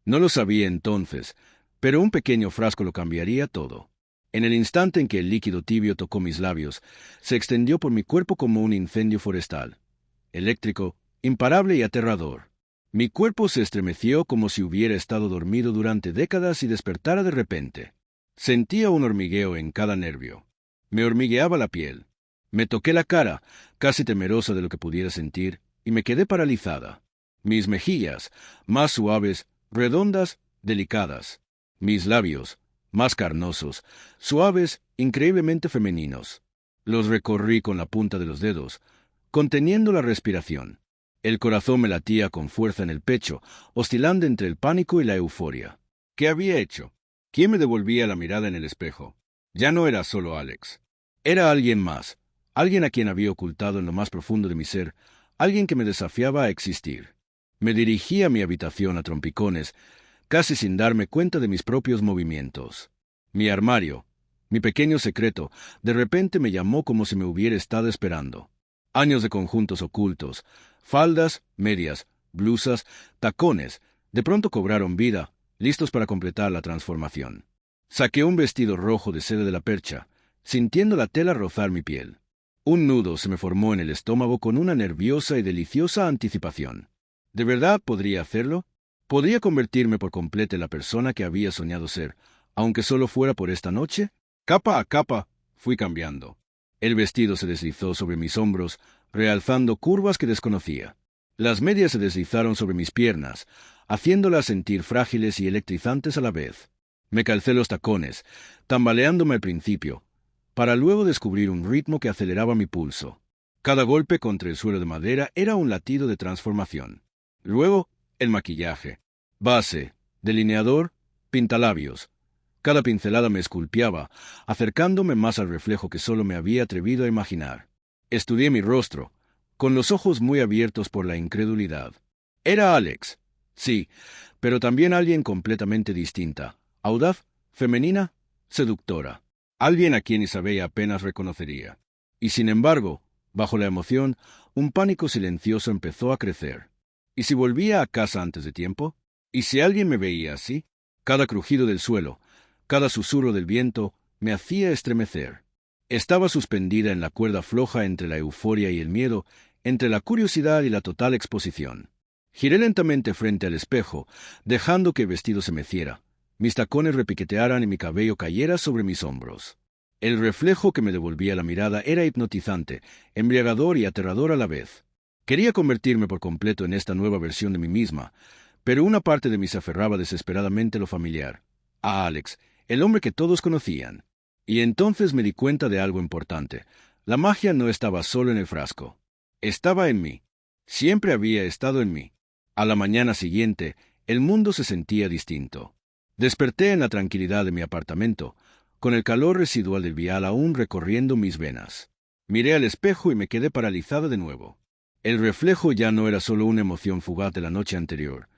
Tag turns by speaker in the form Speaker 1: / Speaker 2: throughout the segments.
Speaker 1: No lo sabía entonces, pero un pequeño frasco lo cambiaría todo. En el instante en que el líquido tibio tocó mis labios, se extendió por mi cuerpo como un incendio forestal. Eléctrico, imparable y aterrador. Mi cuerpo se estremeció como si hubiera estado dormido durante décadas y despertara de repente. Sentía un hormigueo en cada nervio. Me hormigueaba la piel. Me toqué la cara, casi temerosa de lo que pudiera sentir, y me quedé paralizada. Mis mejillas, más suaves, redondas, delicadas. Mis labios, más carnosos, suaves, increíblemente femeninos. Los recorrí con la punta de los dedos, conteniendo la respiración. El corazón me latía con fuerza en el pecho, oscilando entre el pánico y la euforia. ¿Qué había hecho? ¿Quién me devolvía la mirada en el espejo? Ya no era solo Alex. Era alguien más, alguien a quien había ocultado en lo más profundo de mi ser, alguien que me desafiaba a existir. Me dirigí a mi habitación a trompicones, casi sin darme cuenta de mis propios movimientos. Mi armario, mi pequeño secreto, de repente me llamó como si me hubiera estado esperando. Años de conjuntos ocultos, faldas, medias, blusas, tacones, de pronto cobraron vida, listos para completar la transformación. Saqué un vestido rojo de seda de la percha, sintiendo la tela rozar mi piel. Un nudo se me formó en el estómago con una nerviosa y deliciosa anticipación. ¿De verdad podría hacerlo? ¿Podría convertirme por completo en la persona que había soñado ser, aunque solo fuera por esta noche? Capa a capa, fui cambiando. El vestido se deslizó sobre mis hombros, realzando curvas que desconocía. Las medias se deslizaron sobre mis piernas, haciéndolas sentir frágiles y electrizantes a la vez. Me calcé los tacones, tambaleándome al principio, para luego descubrir un ritmo que aceleraba mi pulso. Cada golpe contra el suelo de madera era un latido de transformación. Luego, el maquillaje. Base, delineador, pintalabios. Cada pincelada me esculpiaba, acercándome más al reflejo que solo me había atrevido a imaginar. Estudié mi rostro, con los ojos muy abiertos por la incredulidad. Era Alex, sí, pero también alguien completamente distinta, audaz, femenina, seductora. Alguien a quien Isabella apenas reconocería. Y sin embargo, bajo la emoción, un pánico silencioso empezó a crecer. ¿Y si volvía a casa antes de tiempo? ¿Y si alguien me veía así? Cada crujido del suelo, cada susurro del viento, me hacía estremecer. Estaba suspendida en la cuerda floja entre la euforia y el miedo, entre la curiosidad y la total exposición. Giré lentamente frente al espejo, dejando que el vestido se meciera, mis tacones repiquetearan y mi cabello cayera sobre mis hombros. El reflejo que me devolvía la mirada era hipnotizante, embriagador y aterrador a la vez. Quería convertirme por completo en esta nueva versión de mí misma, pero una parte de mí se aferraba desesperadamente a lo familiar, a Alex, el hombre que todos conocían. Y entonces me di cuenta de algo importante. La magia no estaba solo en el frasco. Estaba en mí. Siempre había estado en mí. A la mañana siguiente, el mundo se sentía distinto. Desperté en la tranquilidad de mi apartamento, con el calor residual del vial aún recorriendo mis venas. Miré al espejo y me quedé paralizada de nuevo. El reflejo ya no era solo una emoción fugaz de la noche anterior.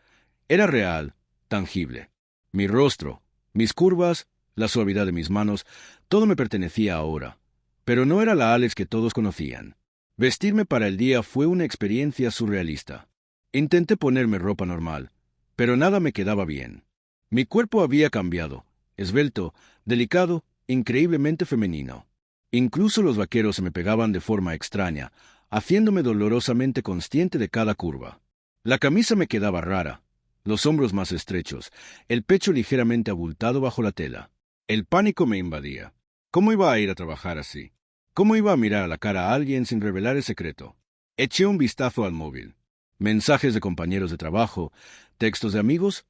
Speaker 1: Era real, tangible. Mi rostro, mis curvas, la suavidad de mis manos, todo me pertenecía ahora. Pero no era la Alex que todos conocían. Vestirme para el día fue una experiencia surrealista. Intenté ponerme ropa normal, pero nada me quedaba bien. Mi cuerpo había cambiado, esbelto, delicado, increíblemente femenino. Incluso los vaqueros se me pegaban de forma extraña, haciéndome dolorosamente consciente de cada curva. La camisa me quedaba rara, los hombros más estrechos, el pecho ligeramente abultado bajo la tela. El pánico me invadía. ¿Cómo iba a ir a trabajar así? ¿Cómo iba a mirar a la cara a alguien sin revelar el secreto? Eché un vistazo al móvil. Mensajes de compañeros de trabajo, textos de amigos,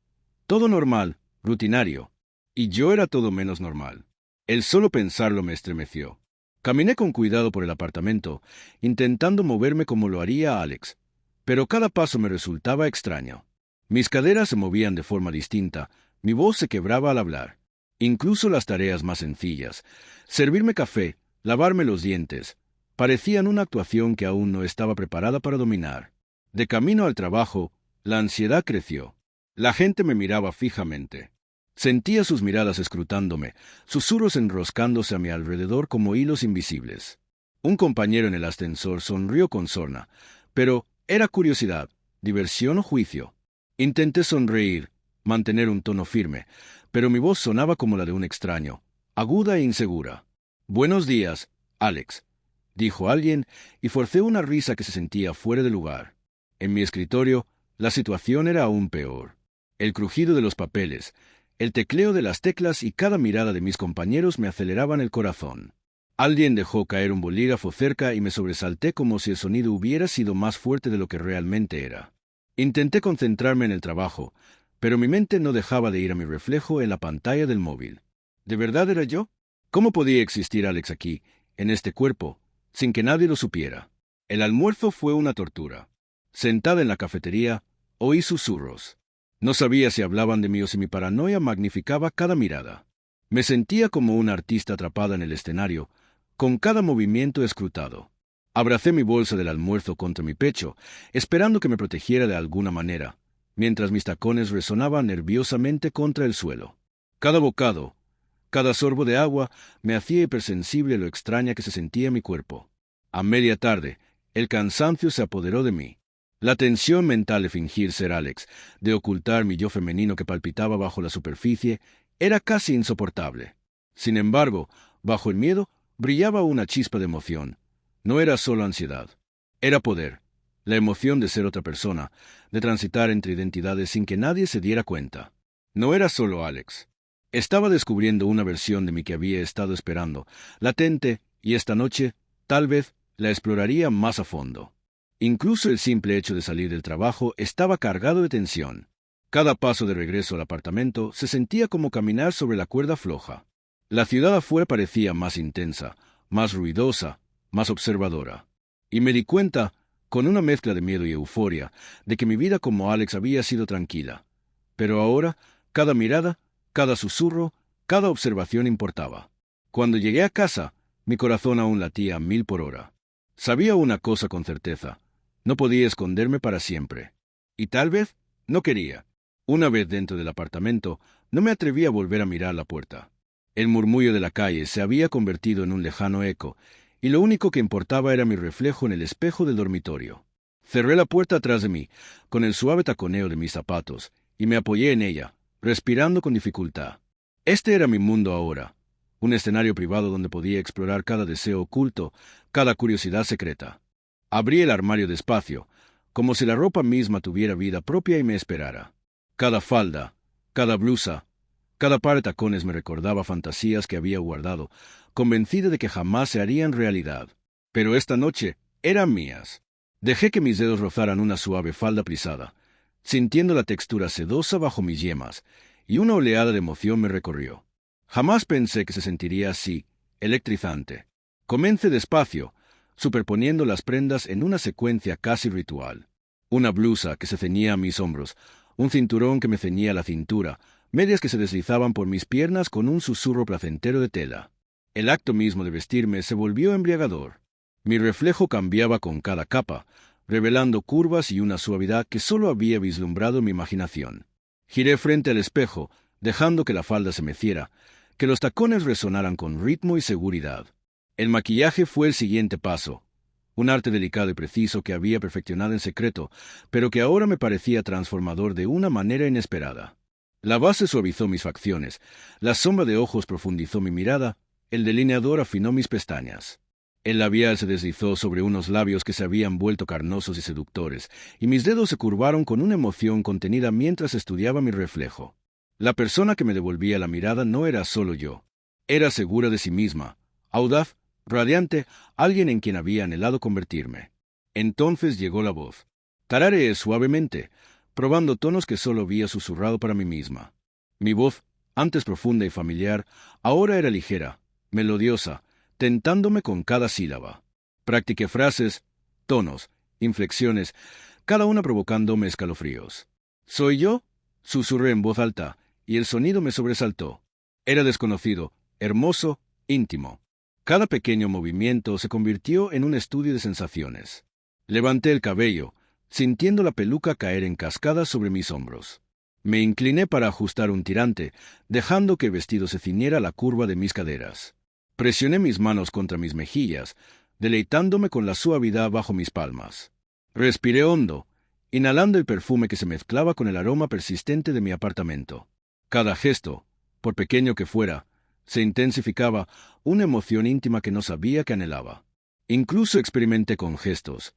Speaker 1: todo normal, rutinario. Y yo era todo menos normal. El solo pensarlo me estremeció. Caminé con cuidado por el apartamento, intentando moverme como lo haría Alex, pero cada paso me resultaba extraño. Mis caderas se movían de forma distinta, mi voz se quebraba al hablar. Incluso las tareas más sencillas, servirme café, lavarme los dientes, parecían una actuación que aún no estaba preparada para dominar. De camino al trabajo, la ansiedad creció. La gente me miraba fijamente. Sentía sus miradas escrutándome, susurros enroscándose a mi alrededor como hilos invisibles. Un compañero en el ascensor sonrió con sorna, pero era curiosidad, diversión o juicio. Intenté sonreír, mantener un tono firme, pero mi voz sonaba como la de un extraño, aguda e insegura. «Buenos días, Alex», dijo alguien, y forcé una risa que se sentía fuera de lugar. En mi escritorio, la situación era aún peor. El crujido de los papeles, el tecleo de las teclas y cada mirada de mis compañeros me aceleraban el corazón. Alguien dejó caer un bolígrafo cerca y me sobresalté como si el sonido hubiera sido más fuerte de lo que realmente era. Intenté concentrarme en el trabajo, pero mi mente no dejaba de ir a mi reflejo en la pantalla del móvil. ¿De verdad era yo? ¿Cómo podía existir Alex aquí, en este cuerpo, sin que nadie lo supiera? El almuerzo fue una tortura. Sentada en la cafetería, oí susurros. No sabía si hablaban de mí o si mi paranoia magnificaba cada mirada. Me sentía como una artista atrapada en el escenario, con cada movimiento escrutado. Abracé mi bolsa del almuerzo contra mi pecho, esperando que me protegiera de alguna manera, mientras mis tacones resonaban nerviosamente contra el suelo. Cada bocado, cada sorbo de agua, me hacía hipersensible lo extraña que se sentía mi cuerpo. A media tarde, el cansancio se apoderó de mí. La tensión mental de fingir ser Alex, de ocultar mi yo femenino que palpitaba bajo la superficie, era casi insoportable. Sin embargo, bajo el miedo, brillaba una chispa de emoción. No era solo ansiedad. Era poder. La emoción de ser otra persona, de transitar entre identidades sin que nadie se diera cuenta. No era solo Alex. Estaba descubriendo una versión de mí que había estado esperando, latente, y esta noche, tal vez, la exploraría más a fondo. Incluso el simple hecho de salir del trabajo estaba cargado de tensión. Cada paso de regreso al apartamento se sentía como caminar sobre la cuerda floja. La ciudad afuera parecía más intensa, más ruidosa, más observadora. Y me di cuenta, con una mezcla de miedo y euforia, de que mi vida como Alex había sido tranquila. Pero ahora, cada mirada, cada susurro, cada observación importaba. Cuando llegué a casa, mi corazón aún latía a 1000 por hora. Sabía una cosa con certeza. No podía esconderme para siempre. Y tal vez no quería. Una vez dentro del apartamento, no me atreví a volver a mirar la puerta. El murmullo de la calle se había convertido en un lejano eco, y lo único que importaba era mi reflejo en el espejo del dormitorio. Cerré la puerta atrás de mí, con el suave taconeo de mis zapatos, y me apoyé en ella, respirando con dificultad. Este era mi mundo ahora, un escenario privado donde podía explorar cada deseo oculto, cada curiosidad secreta. Abrí el armario despacio, como si la ropa misma tuviera vida propia y me esperara. Cada falda, cada blusa, cada par de tacones me recordaba fantasías que había guardado, convencida de que jamás se harían realidad. Pero esta noche eran mías. Dejé que mis dedos rozaran una suave falda plisada, sintiendo la textura sedosa bajo mis yemas, y una oleada de emoción me recorrió. Jamás pensé que se sentiría así, electrizante. Comencé despacio, superponiendo las prendas en una secuencia casi ritual. Una blusa que se ceñía a mis hombros, un cinturón que me ceñía la cintura, medias que se deslizaban por mis piernas con un susurro placentero de tela. El acto mismo de vestirme se volvió embriagador. Mi reflejo cambiaba con cada capa, revelando curvas y una suavidad que solo había vislumbrado en mi imaginación. Giré frente al espejo, dejando que la falda se meciera, que los tacones resonaran con ritmo y seguridad. El maquillaje fue el siguiente paso, un arte delicado y preciso que había perfeccionado en secreto, pero que ahora me parecía transformador de una manera inesperada. La base suavizó mis facciones, la sombra de ojos profundizó mi mirada, el delineador afinó mis pestañas. El labial se deslizó sobre unos labios que se habían vuelto carnosos y seductores, y mis dedos se curvaron con una emoción contenida mientras estudiaba mi reflejo. La persona que me devolvía la mirada no era solo yo. Era segura de sí misma, audaz, radiante, alguien en quien había anhelado convertirme. Entonces llegó la voz. Tarareé suavemente, probando tonos que solo había susurrado para mí misma. Mi voz, antes profunda y familiar, ahora era ligera, melodiosa, tentándome con cada sílaba. Practiqué frases, tonos, inflexiones, cada una provocándome escalofríos. ¿Soy yo?, susurré en voz alta, y el sonido me sobresaltó. Era desconocido, hermoso, íntimo. Cada pequeño movimiento se convirtió en un estudio de sensaciones. Levanté el cabello, sintiendo la peluca caer en cascada sobre mis hombros. Me incliné para ajustar un tirante, dejando que el vestido se ciñera a la curva de mis caderas. Presioné mis manos contra mis mejillas, deleitándome con la suavidad bajo mis palmas. Respiré hondo, inhalando el perfume que se mezclaba con el aroma persistente de mi apartamento. Cada gesto, por pequeño que fuera, se intensificaba una emoción íntima que no sabía que anhelaba. Incluso experimenté con gestos.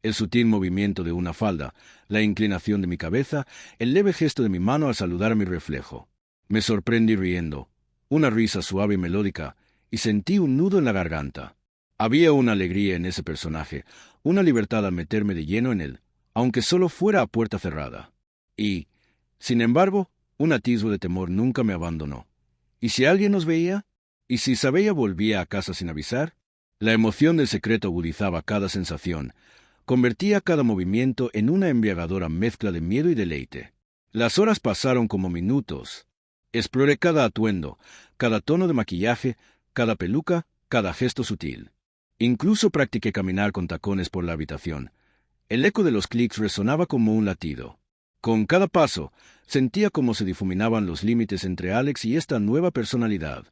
Speaker 1: El sutil movimiento de una falda, la inclinación de mi cabeza, el leve gesto de mi mano al saludar a mi reflejo. Me sorprendí riendo, una risa suave y melódica, y sentí un nudo en la garganta. Había una alegría en ese personaje, una libertad al meterme de lleno en él, aunque solo fuera a puerta cerrada. Y, sin embargo, un atisbo de temor nunca me abandonó. ¿Y si alguien nos veía? ¿Y si Sabella volvía a casa sin avisar? La emoción del secreto agudizaba cada sensación, convertía cada movimiento en una embriagadora mezcla de miedo y deleite. Las horas pasaron como minutos. Exploré cada atuendo, cada tono de maquillaje, cada peluca, cada gesto sutil. Incluso practiqué caminar con tacones por la habitación. El eco de los clics resonaba como un latido. Con cada paso, sentía cómo se difuminaban los límites entre Alex y esta nueva personalidad.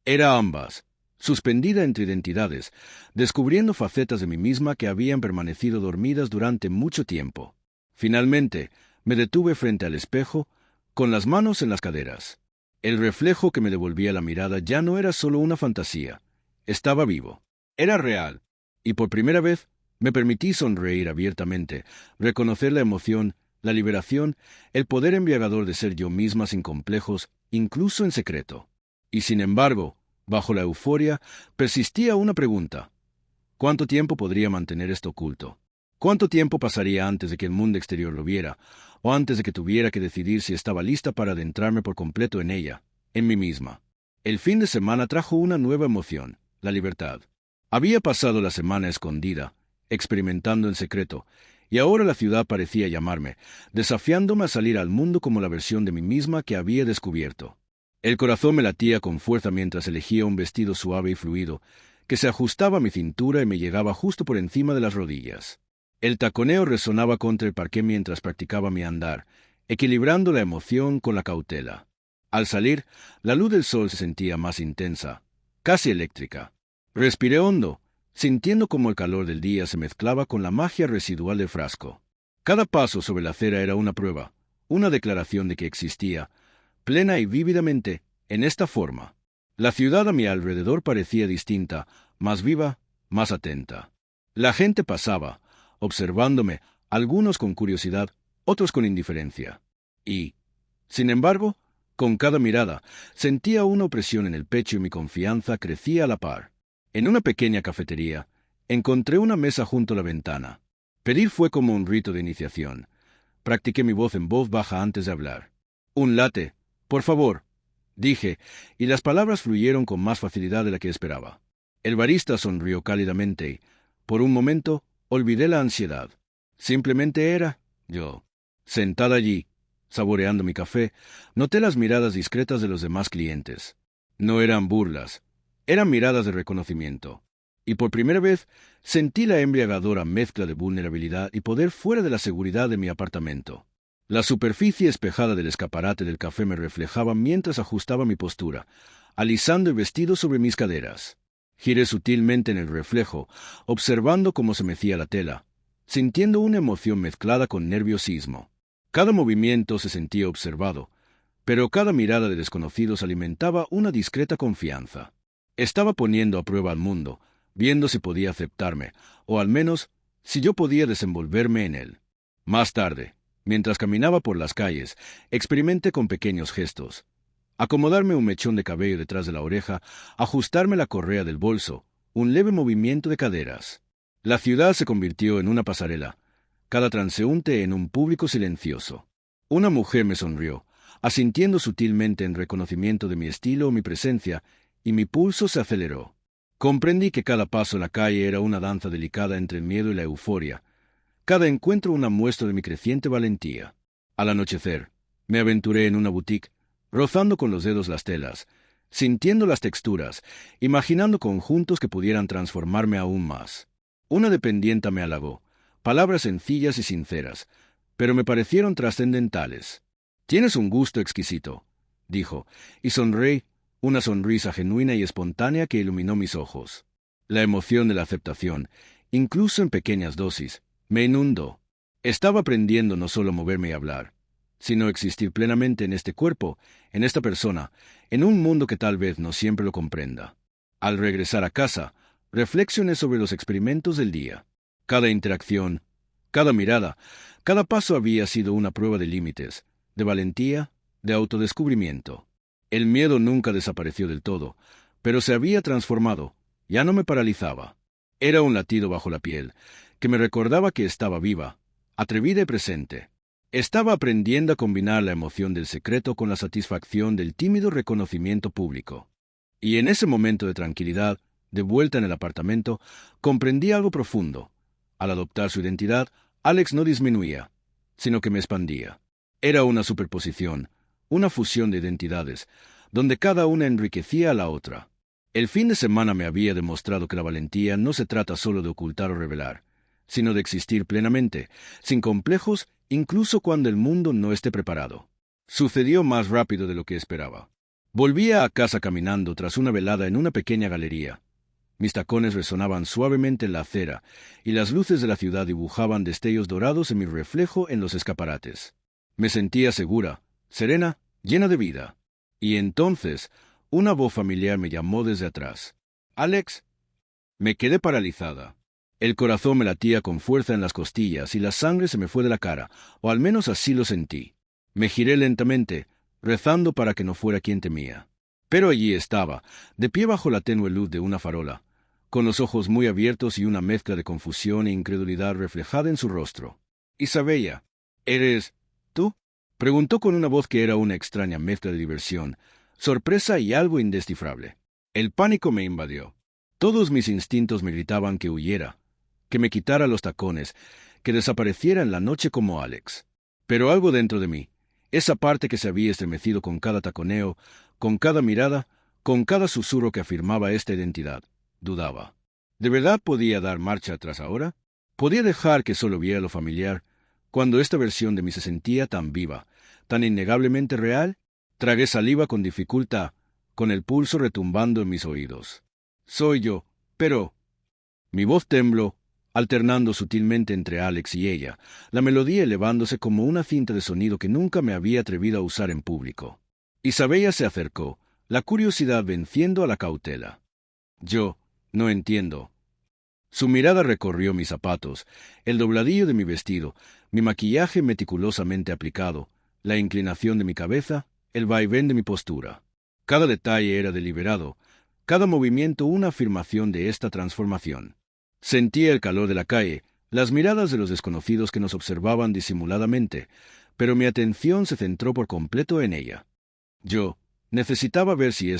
Speaker 1: Era ambas, suspendida entre identidades, descubriendo facetas de mí misma que habían permanecido dormidas durante mucho tiempo. Finalmente, me detuve frente al espejo, con las manos en las caderas. El reflejo que me devolvía la mirada ya no era solo una fantasía. Estaba vivo. Era real. Y por primera vez, me permití sonreír abiertamente, reconocer la emoción, la liberación, el poder embriagador de ser yo misma sin complejos, incluso en secreto. Y sin embargo, bajo la euforia, persistía una pregunta. ¿Cuánto tiempo podría mantener esto oculto? ¿Cuánto tiempo pasaría antes de que el mundo exterior lo viera, o antes de que tuviera que decidir si estaba lista para adentrarme por completo en ella, en mí misma? El fin de semana trajo una nueva emoción, la libertad. Había pasado la semana escondida, experimentando en secreto, y ahora la ciudad parecía llamarme, desafiándome a salir al mundo como la versión de mí misma que había descubierto. El corazón me latía con fuerza mientras elegía un vestido suave y fluido, que se ajustaba a mi cintura y me llegaba justo por encima de las rodillas. El taconeo resonaba contra el parqué mientras practicaba mi andar, equilibrando la emoción con la cautela. Al salir, la luz del sol se sentía más intensa, casi eléctrica. Respiré hondo, sintiendo cómo el calor del día se mezclaba con la magia residual del frasco. Cada paso sobre la acera era una prueba, una declaración de que existía, plena y vívidamente, en esta forma. La ciudad a mi alrededor parecía distinta, más viva, más atenta. La gente pasaba, observándome, algunos con curiosidad, otros con indiferencia. Y, sin embargo, con cada mirada, sentía una opresión en el pecho y mi confianza crecía a la par. En una pequeña cafetería, encontré una mesa junto a la ventana. Pedir fue como un rito de iniciación. Practiqué mi voz en voz baja antes de hablar. «Un latte, por favor», dije, y las palabras fluyeron con más facilidad de la que esperaba. El barista sonrió cálidamente y, por un momento, olvidé la ansiedad. Simplemente era yo. Sentada allí, saboreando mi café, noté las miradas discretas de los demás clientes. No eran burlas, eran miradas de reconocimiento. Y por primera vez sentí la embriagadora mezcla de vulnerabilidad y poder fuera de la seguridad de mi apartamento. La superficie espejada del escaparate del café me reflejaba mientras ajustaba mi postura, alisando el vestido sobre mis caderas. Giré sutilmente en el reflejo, observando cómo se mecía la tela, sintiendo una emoción mezclada con nerviosismo. Cada movimiento se sentía observado, pero cada mirada de desconocidos alimentaba una discreta confianza. Estaba poniendo a prueba al mundo, viendo si podía aceptarme, o al menos si yo podía desenvolverme en él. Más tarde, mientras caminaba por las calles, experimenté con pequeños gestos. Acomodarme un mechón de cabello detrás de la oreja, ajustarme la correa del bolso, un leve movimiento de caderas. La ciudad se convirtió en una pasarela, cada transeúnte en un público silencioso. Una mujer me sonrió, asintiendo sutilmente en reconocimiento de mi estilo o mi presencia, y mi pulso se aceleró. Comprendí que cada paso en la calle era una danza delicada entre el miedo y la euforia, cada encuentro una muestra de mi creciente valentía. Al anochecer, me aventuré en una boutique, rozando con los dedos las telas, sintiendo las texturas, imaginando conjuntos que pudieran transformarme aún más. Una dependienta me halagó, palabras sencillas y sinceras, pero me parecieron trascendentales. «Tienes un gusto exquisito», dijo, y sonreí, una sonrisa genuina y espontánea que iluminó mis ojos. La emoción de la aceptación, incluso en pequeñas dosis, me inundó. Estaba aprendiendo no solo a moverme y hablar, sino a existir plenamente en este cuerpo, en esta persona, en un mundo que tal vez no siempre lo comprenda. Al regresar a casa, reflexioné sobre los experimentos del día. Cada interacción, cada mirada, cada paso había sido una prueba de límites, de valentía, de autodescubrimiento. El miedo nunca desapareció del todo, pero se había transformado, ya no me paralizaba. Era un latido bajo la piel, que me recordaba que estaba viva, atrevida y presente. Estaba aprendiendo a combinar la emoción del secreto con la satisfacción del tímido reconocimiento público. Y en ese momento de tranquilidad, de vuelta en el apartamento, comprendí algo profundo. Al adoptar su identidad, Alex no disminuía, sino que me expandía. Era una superposición, una fusión de identidades, donde cada una enriquecía a la otra. El fin de semana me había demostrado que la valentía no se trata solo de ocultar o revelar, sino de existir plenamente, sin complejos, incluso cuando el mundo no esté preparado. Sucedió más rápido de lo que esperaba. Volvía a casa caminando tras una velada en una pequeña galería. Mis tacones resonaban suavemente en la acera, y las luces de la ciudad dibujaban destellos dorados en mi reflejo en los escaparates. Me sentía segura, serena, llena de vida. Y entonces, una voz familiar me llamó desde atrás. «Alex». Me quedé paralizada. El corazón me latía con fuerza en las costillas y la sangre se me fue de la cara, o al menos así lo sentí. Me giré lentamente, rezando para que no fuera quien temía. Pero allí estaba, de pie bajo la tenue luz de una farola, con los ojos muy abiertos y una mezcla de confusión e incredulidad reflejada en su rostro. «Isabella, ¿eres tú?», preguntó con una voz que era una extraña mezcla de diversión, sorpresa y algo indescifrable. El pánico me invadió. Todos mis instintos me gritaban que huyera, que me quitara los tacones, que desapareciera en la noche como Alex. Pero algo dentro de mí, esa parte que se había estremecido con cada taconeo, con cada mirada, con cada susurro que afirmaba esta identidad, dudaba. ¿De verdad podía dar marcha atrás ahora? ¿Podía dejar que solo viera lo familiar, cuando esta versión de mí se sentía tan viva, tan innegablemente real? Tragué saliva con dificultad, con el pulso retumbando en mis oídos. «Soy yo, pero...». Mi voz tembló, alternando sutilmente entre Alex y ella, la melodía elevándose como una cinta de sonido que nunca me había atrevido a usar en público. Isabella se acercó, la curiosidad venciendo a la cautela. «Yo no entiendo». Su mirada recorrió mis zapatos, el dobladillo de mi vestido, mi maquillaje meticulosamente aplicado, la inclinación de mi cabeza, el vaivén de mi postura. Cada detalle era deliberado, cada movimiento una afirmación de esta transformación. Sentía el calor de la calle, las miradas de los desconocidos que nos observaban disimuladamente, pero mi atención se centró por completo en ella. Yo necesitaba ver si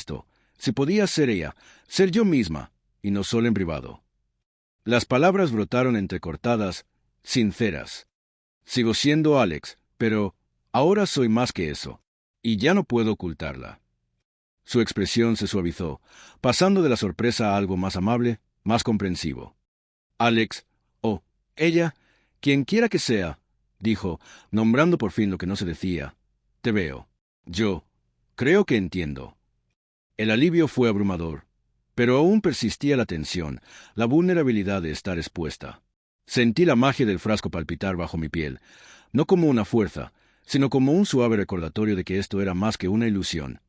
Speaker 1: podía ser ella, ser yo misma, y no solo en privado. Las palabras brotaron entrecortadas, sinceras. Sigo siendo Alex, pero ahora soy más que eso, y ya no puedo ocultarla. Su expresión se suavizó, pasando de la sorpresa a algo más amable, más comprensivo. «Alex, o ella, quien quiera que sea», dijo, nombrando por fin lo que no se decía. «Te veo. Yo creo que entiendo». El alivio fue abrumador, pero aún persistía la tensión, la vulnerabilidad de estar expuesta. Sentí la magia del frasco palpitar bajo mi piel, no como una fuerza, sino como un suave recordatorio de que esto era más que una ilusión.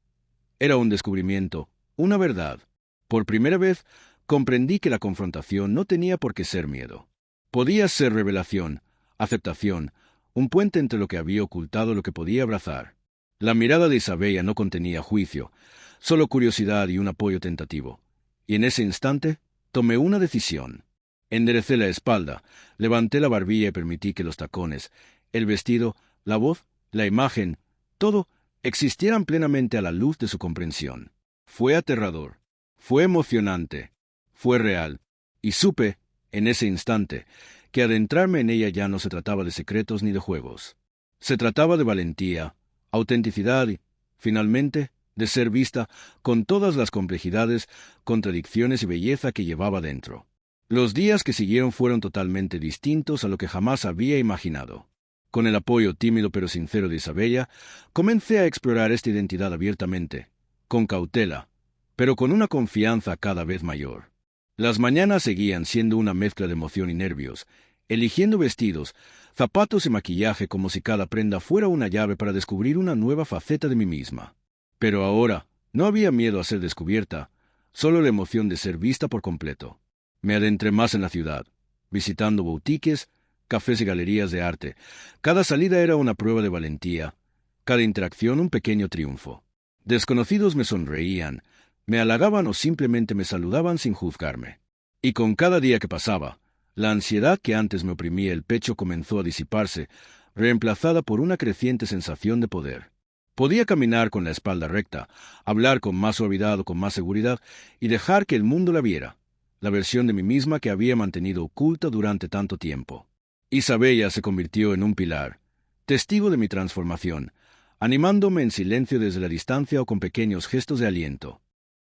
Speaker 1: Era un descubrimiento, una verdad. Por primera vez, comprendí que la confrontación no tenía por qué ser miedo. Podía ser revelación, aceptación, un puente entre lo que había ocultado y lo que podía abrazar. La mirada de Isabella no contenía juicio, solo curiosidad y un apoyo tentativo. Y en ese instante, tomé una decisión. Enderecé la espalda, levanté la barbilla y permití que los tacones, el vestido, la voz, la imagen, todo, existieran plenamente a la luz de su comprensión. Fue aterrador, fue emocionante, fue real, y supe, en ese instante, que adentrarme en ella ya no se trataba de secretos ni de juegos. Se trataba de valentía, autenticidad y, finalmente, de ser vista con todas las complejidades, contradicciones y belleza que llevaba dentro. Los días que siguieron fueron totalmente distintos a lo que jamás había imaginado. Con el apoyo tímido pero sincero de Isabella, comencé a explorar esta identidad abiertamente, con cautela, pero con una confianza cada vez mayor. Las mañanas seguían siendo una mezcla de emoción y nervios, eligiendo vestidos, zapatos y maquillaje como si cada prenda fuera una llave para descubrir una nueva faceta de mí misma. Pero ahora no había miedo a ser descubierta, solo la emoción de ser vista por completo. Me adentré más en la ciudad, visitando boutiques, cafés y galerías de arte. Cada salida era una prueba de valentía, cada interacción un pequeño triunfo. Desconocidos me sonreían, me halagaban o simplemente me saludaban sin juzgarme. Y con cada día que pasaba, la ansiedad que antes me oprimía el pecho comenzó a disiparse, reemplazada por una creciente sensación de poder. Podía caminar con la espalda recta, hablar con más suavidad o con más seguridad y dejar que el mundo la viera, la versión de mí misma que había mantenido oculta durante tanto tiempo. Isabella se convirtió en un pilar, testigo de mi transformación, animándome en silencio desde la distancia o con pequeños gestos de aliento.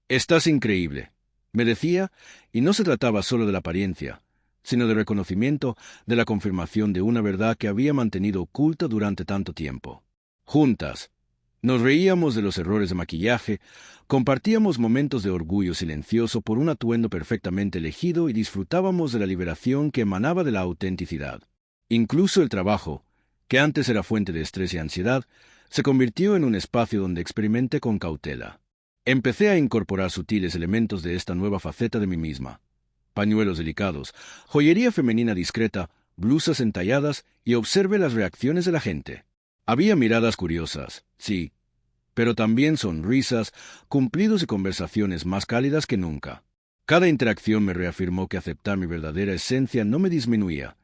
Speaker 1: «Estás increíble», me decía, y no se trataba solo de la apariencia, sino de reconocimiento, de la confirmación de una verdad que había mantenido oculta durante tanto tiempo. Juntas, nos reíamos de los errores de maquillaje, compartíamos momentos de orgullo silencioso por un atuendo perfectamente elegido y disfrutábamos de la liberación que emanaba de la autenticidad. Incluso el trabajo, que antes era fuente de estrés y ansiedad, se convirtió en un espacio donde experimenté con cautela. Empecé a incorporar sutiles elementos de esta nueva faceta de mí misma. Pañuelos delicados, joyería femenina discreta, blusas entalladas y observé las reacciones de la gente. Había miradas curiosas, sí, pero también sonrisas, cumplidos y conversaciones más cálidas que nunca. Cada interacción me reafirmó que aceptar mi verdadera esencia no me disminuía,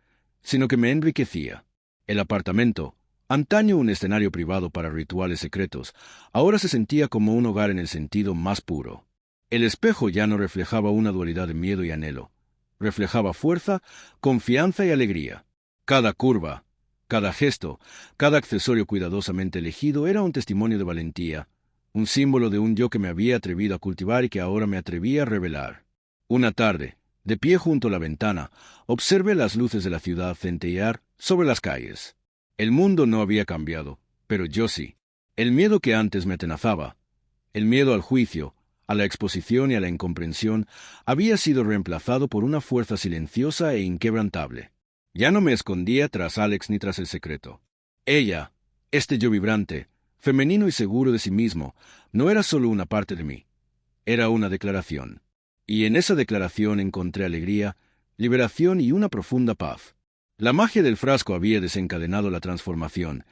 Speaker 1: sino que me enriquecía. El apartamento, antaño un escenario privado para rituales secretos, ahora se sentía como un hogar en el sentido más puro. El espejo ya no reflejaba una dualidad de miedo y anhelo. Reflejaba fuerza, confianza y alegría. Cada curva, cada gesto, cada accesorio cuidadosamente elegido era un testimonio de valentía, un símbolo de un yo que me había atrevido a cultivar y que ahora me atrevía a revelar. Una tarde, de pie junto a la ventana, observé las luces de la ciudad centellear sobre las calles. El mundo no había cambiado, pero yo sí. El miedo que antes me atenazaba, el miedo al juicio, a la exposición y a la incomprensión, había sido reemplazado por una fuerza silenciosa e inquebrantable. Ya no me escondía tras Alex ni tras el secreto. Ella, este yo vibrante, femenino y seguro de sí mismo, no era solo una parte de mí. Era una declaración. Y en esa declaración encontré alegría, liberación y una profunda paz. La magia del frasco había desencadenado la transformación,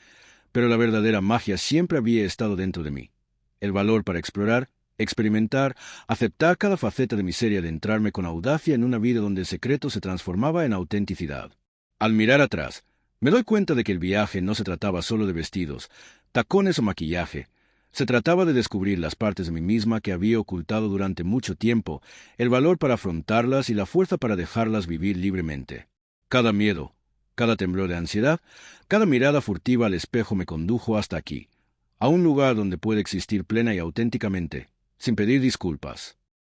Speaker 1: pero la verdadera magia siempre había estado dentro de mí. El valor para explorar, experimentar, aceptar cada faceta de mi ser y adentrarme con audacia en una vida donde el secreto se transformaba en autenticidad. Al mirar atrás, me doy cuenta de que el viaje no se trataba solo de vestidos, tacones o maquillaje. Se trataba de descubrir las partes de mí misma que había ocultado durante mucho tiempo, el valor para afrontarlas y la fuerza para dejarlas vivir libremente. Cada miedo, cada temblor de ansiedad, cada mirada furtiva al espejo me condujo hasta aquí, a un lugar donde puede existir plena y auténticamente, sin pedir disculpas.